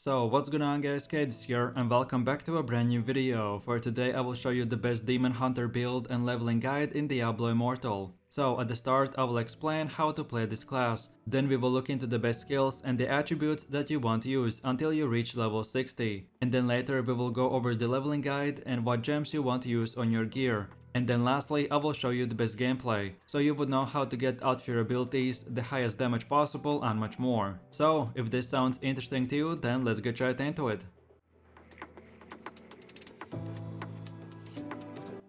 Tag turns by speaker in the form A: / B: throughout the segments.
A: So what's going on guys, Kades here and welcome back to a brand new video. For today I will show you the best Demon Hunter build and leveling guide in Diablo Immortal. So at the start I will explain how to play this class, then we will look into the best skills and the attributes that you want to use until you reach level 60. And then later we will go over the leveling guide and what gems you want to use on your gear. And then lastly, I will show you the best gameplay, so you would know how to get out of your abilities, the highest damage possible and much more. So, if this sounds interesting to you, then let's get right into it.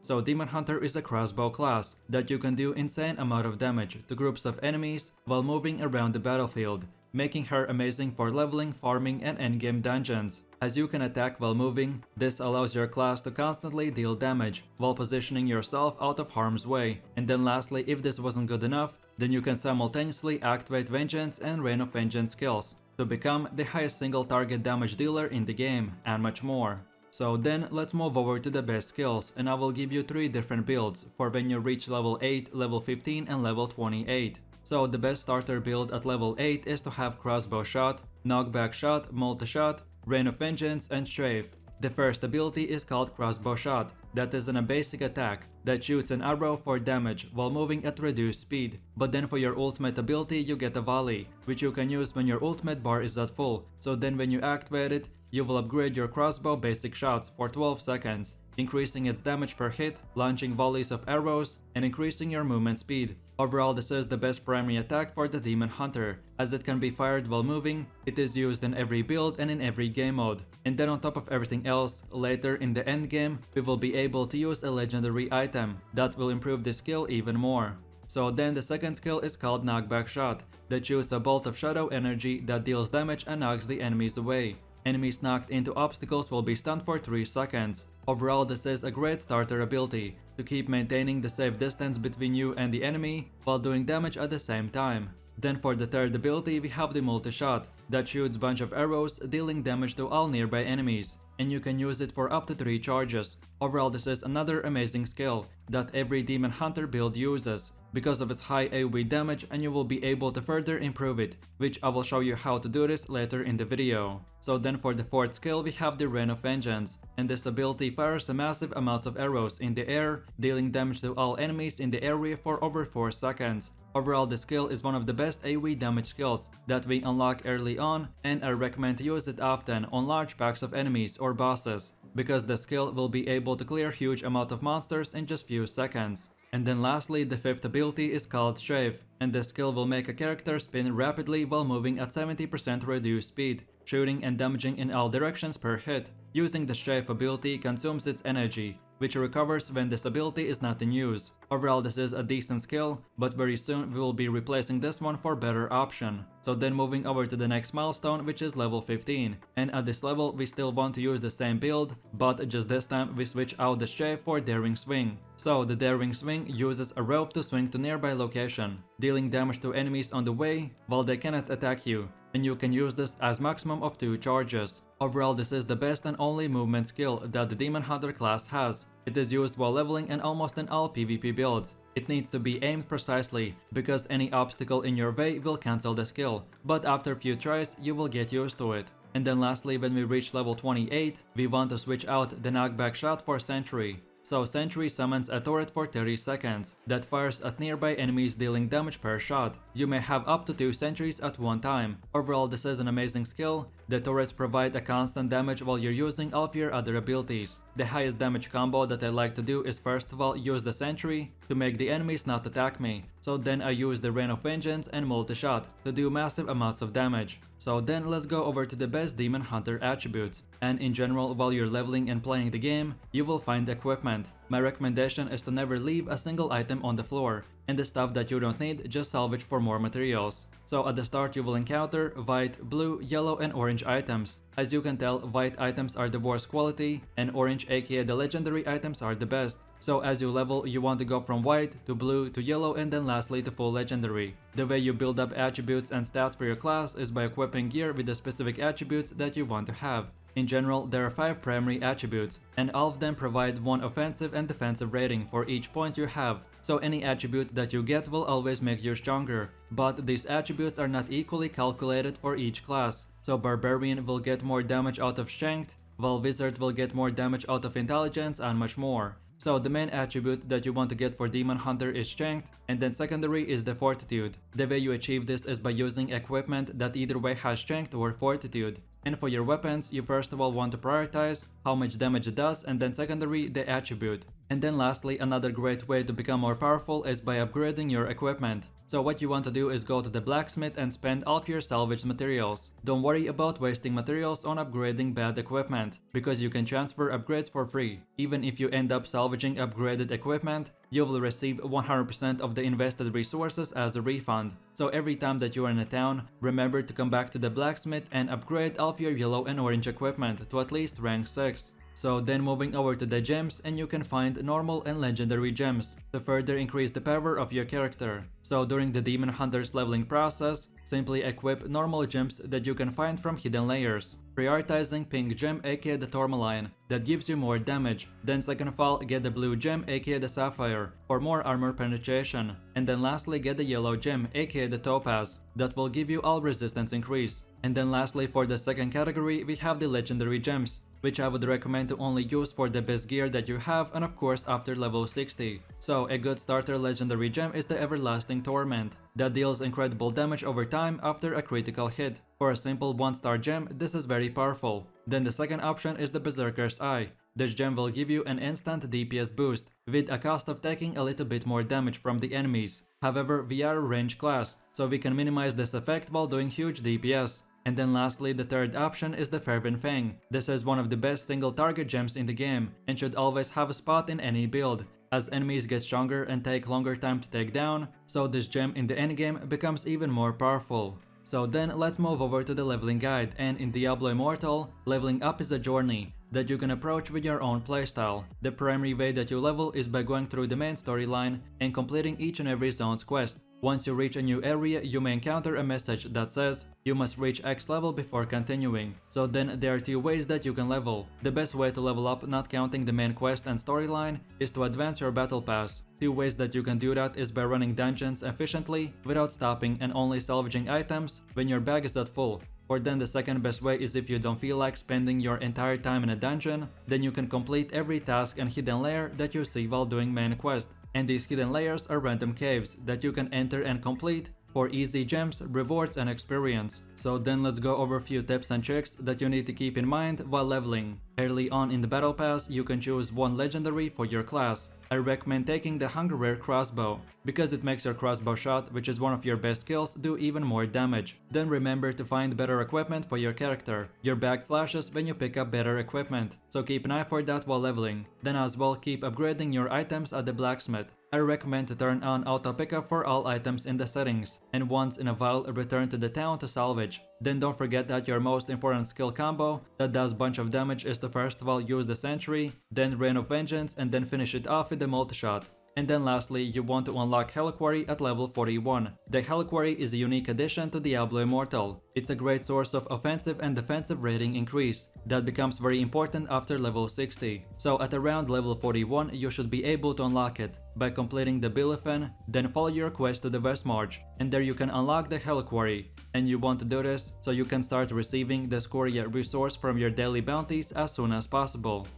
A: So Demon Hunter is a crossbow class that you can do insane amount of damage to groups of enemies while moving around the battlefield, making her amazing for leveling, farming and endgame dungeons. As you can attack while moving, this allows your class to constantly deal damage while positioning yourself out of harm's way. And then lastly, if this wasn't good enough, then you can simultaneously activate Vengeance and Reign of Vengeance skills to become the highest single target damage dealer in the game, and much more. So then let's move over to the best skills, and I will give you 3 different builds for when you reach level 8, level 15 and level 28. So the best starter build at level 8 is to have crossbow shot, knockback shot, multi-shot, Reign of Vengeance and strafe. The first ability is called crossbow shot, that is a basic attack that shoots an arrow for damage while moving at reduced speed. But then for your ultimate ability you get a volley, which you can use when your ultimate bar is at full, so then when you activate it, you will upgrade your crossbow basic shots for 12 seconds, increasing its damage per hit, launching volleys of arrows, and increasing your movement speed. Overall, this is the best primary attack for the Demon Hunter, as it can be fired while moving, it is used in every build and in every game mode. And then on top of everything else, later in the end game, we will be able to use a legendary item that will improve the skill even more. So then the second skill is called knockback shot, that shoots a bolt of shadow energy that deals damage and knocks the enemies away. Enemies knocked into obstacles will be stunned for 3 seconds. Overall, this is a great starter ability to keep maintaining the safe distance between you and the enemy while doing damage at the same time. Then for the third ability we have the multi-shot that shoots bunch of arrows dealing damage to all nearby enemies, and you can use it for up to 3 charges. Overall, this is another amazing skill that every Demon Hunter build uses because of its high AoE damage, and you will be able to further improve it, which I will show you how to do this later in the video. So then for the fourth skill we have the Reign of Vengeance, and this ability fires a massive amounts of arrows in the air, dealing damage to all enemies in the area for over 4 seconds. Overall, the skill is one of the best AoE damage skills that we unlock early on, and I recommend to use it often on large packs of enemies or bosses, because the skill will be able to clear huge amount of monsters in just few seconds. And then lastly, the fifth ability is called strafe, and this skill will make a character spin rapidly while moving at 70% reduced speed, shooting and damaging in all directions per hit. Using the strafe ability consumes its energy, which recovers when this ability is not in use. Overall, this is a decent skill, but very soon we will be replacing this one for better option. So then moving over to the next milestone, which is level 15, and at this level we still want to use the same build, but just this time we switch out the strafe for daring swing. So the daring swing uses a rope to swing to nearby location, dealing damage to enemies on the way while they cannot attack you, and you can use this as maximum of 2 charges. Overall, this is the best and only movement skill that the Demon Hunter class has. It is used while leveling and almost in all PvP builds. It needs to be aimed precisely, because any obstacle in your way will cancel the skill, but after a few tries you will get used to it. And then lastly, when we reach level 28, we want to switch out the knockback shot for Sentry. So Sentry summons a turret for 30 seconds that fires at nearby enemies dealing damage per shot. You may have up to 2 sentries at one time. Overall, this is an amazing skill. The turrets provide a constant damage while you're using all of your other abilities. The highest damage combo that I like to do is first of all use the Sentry to make the enemies not attack me. So then I use the Reign of Vengeance and multi-shot to do massive amounts of damage. So then let's go over to the best Demon Hunter attributes. And in general, while you're leveling and playing the game, you will find equipment. My recommendation is to never leave a single item on the floor, and the stuff that you don't need, just salvage for more materials. So at the start you will encounter white, blue, yellow and orange items. As you can tell, white items are the worst quality, and orange aka the legendary items are the best. So as you level, you want to go from white to blue to yellow and then lastly to full legendary. The way you build up attributes and stats for your class is by equipping gear with the specific attributes that you want to have. In general, there are 5 primary attributes, and all of them provide 1 offensive and defensive rating for each point you have. So any attribute that you get will always make you stronger, but these attributes are not equally calculated for each class. So Barbarian will get more damage out of Strength, while Wizard will get more damage out of Intelligence and much more. So the main attribute that you want to get for Demon Hunter is Strength, and then secondary is the Fortitude. The way you achieve this is by using equipment that either way has Strength or Fortitude. And for your weapons, you first of all want to prioritize how much damage it does, and then secondary, the attribute. And then lastly, another great way to become more powerful is by upgrading your equipment. So what you want to do is go to the blacksmith and spend all of your salvaged materials. Don't worry about wasting materials on upgrading bad equipment, because you can transfer upgrades for free. Even if you end up salvaging upgraded equipment, you will receive 100% of the invested resources as a refund. So every time that you are in a town, remember to come back to the blacksmith and upgrade all of your yellow and orange equipment to at least rank 6. So then moving over to the gems, and you can find normal and legendary gems to further increase the power of your character. So during the Demon Hunter's leveling process, simply equip normal gems that you can find from hidden layers, prioritizing pink gem aka the tourmaline that gives you more damage. Then second of all, get the blue gem aka the sapphire for more armor penetration, and then lastly get the yellow gem aka the topaz that will give you all resistance increase. And then lastly, for the second category, we have the legendary gems, which I would recommend to only use for the best gear that you have, and of course after level 60. So a good starter legendary gem is the Everlasting Torment that deals incredible damage over time after a critical hit. For a simple 1-star gem, this is very powerful. Then the second option is the Berserker's Eye. This gem will give you an instant DPS boost, with a cost of taking a little bit more damage from the enemies. However, we are a range class, so we can minimize this effect while doing huge DPS. And then lastly, the third option is the Fervent Fang. This is one of the best single target gems in the game, and should always have a spot in any build, as enemies get stronger and take longer time to take down, so this gem in the endgame becomes even more powerful. So then let's move over to the leveling guide, and in Diablo Immortal, leveling up is a journey that you can approach with your own playstyle. The primary way that you level is by going through the main storyline and completing each and every zone's quest. Once you reach a new area, you may encounter a message that says you must reach X level before continuing. So then there are two ways that you can level. The best way to level up, not counting the main quest and storyline, is to advance your battle pass. Two ways that you can do that is by running dungeons efficiently without stopping and only salvaging items when your bag is at full. Or then the second best way is if you don't feel like spending your entire time in a dungeon, then you can complete every task and hidden layer that you see while doing main quest. And these hidden layers are random caves that you can enter and complete for easy gems, rewards and experience. So then let's go over a few tips and tricks that you need to keep in mind while leveling. Early on in the battle pass, you can choose one legendary for your class. I recommend taking the Hunger Rare Crossbow, because it makes your crossbow shot, which is one of your best skills, do even more damage. Then remember to find better equipment for your character. Your bag flashes when you pick up better equipment, so keep an eye for that while leveling. Then as well, keep upgrading your items at the blacksmith. I recommend to turn on auto pickup for all items in the settings, and once in a while return to the town to salvage. Then don't forget that your most important skill combo that does bunch of damage is to first of all use the Sentry, then Rain of Vengeance, and then finish it off with the multi-shot. And then lastly, you want to unlock Heliquary at level 41. The Heliquary is a unique addition to Diablo Immortal. It's a great source of offensive and defensive rating increase that becomes very important after level 60. So at around level 41, you should be able to unlock it by completing the Billifen, then follow your quest to the West March, and there you can unlock the Heliquary. And you want to do this so you can start receiving the Scoria resource from your daily bounties as soon as possible.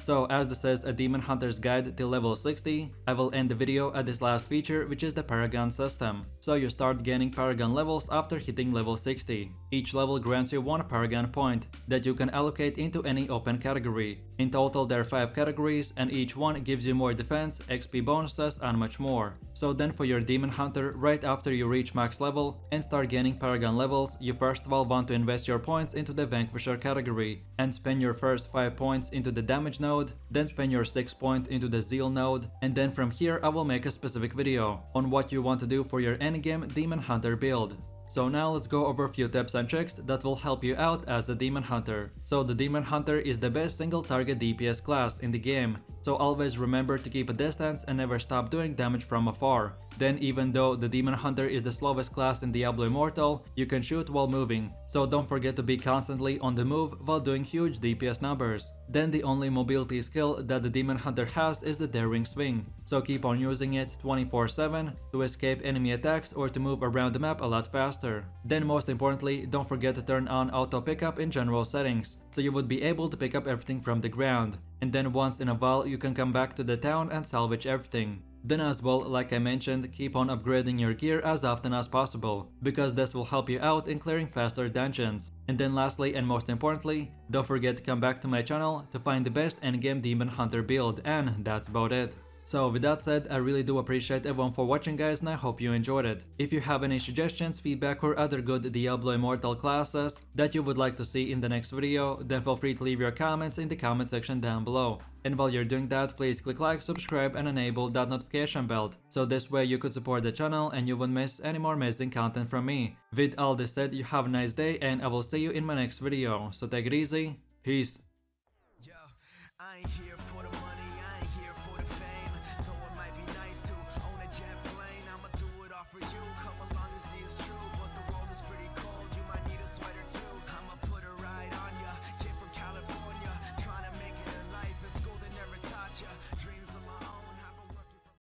A: So as this is a Demon Hunter's guide till level 60, I will end the video at this last feature, which is the paragon system. So you start gaining paragon levels after hitting level 60. Each level grants you 1 paragon point that you can allocate into any open category. In total there are 5 categories, and each one gives you more defense, XP bonuses and much more. So then for your Demon Hunter, right after you reach max level and start gaining paragon levels, you first of all want to invest your points into the Vanquisher category and spend your first 5 points into the damage node, then spend your 6 point into the Zeal node, and then from here I will make a specific video on what you want to do for your endgame Demon Hunter build. So now let's go over a few tips and tricks that will help you out as a Demon Hunter. So the Demon Hunter is the best single target DPS class in the game, so always remember to keep a distance and never stop doing damage from afar. Then even though the Demon Hunter is the slowest class in Diablo Immortal, you can shoot while moving, so don't forget to be constantly on the move while doing huge DPS numbers. Then the only mobility skill that the Demon Hunter has is the Daring Swing. so keep on using it 24/7 to escape enemy attacks or to move around the map a lot faster. Then most importantly, don't forget to turn on auto pickup in general settings, so you would be able to pick up everything from the ground, and then once in a while you can come back to the town and salvage everything. Then as well, like I mentioned, keep on upgrading your gear as often as possible, because this will help you out in clearing faster dungeons. And then lastly and most importantly, don't forget to come back to my channel to find the best endgame demon hunter build, and that's about it. So with that said, I really do appreciate everyone for watching guys, and I hope you enjoyed it. If you have any suggestions, feedback or other good Diablo Immortal classes that you would like to see in the next video, then feel free to leave your comments in the comment section down below. And while you're doing that, please click like, subscribe and enable that notification bell, so this way you could support the channel and you won't miss any more amazing content from me. With all this said, you have a nice day and I will see you in my next video, so take it easy, peace.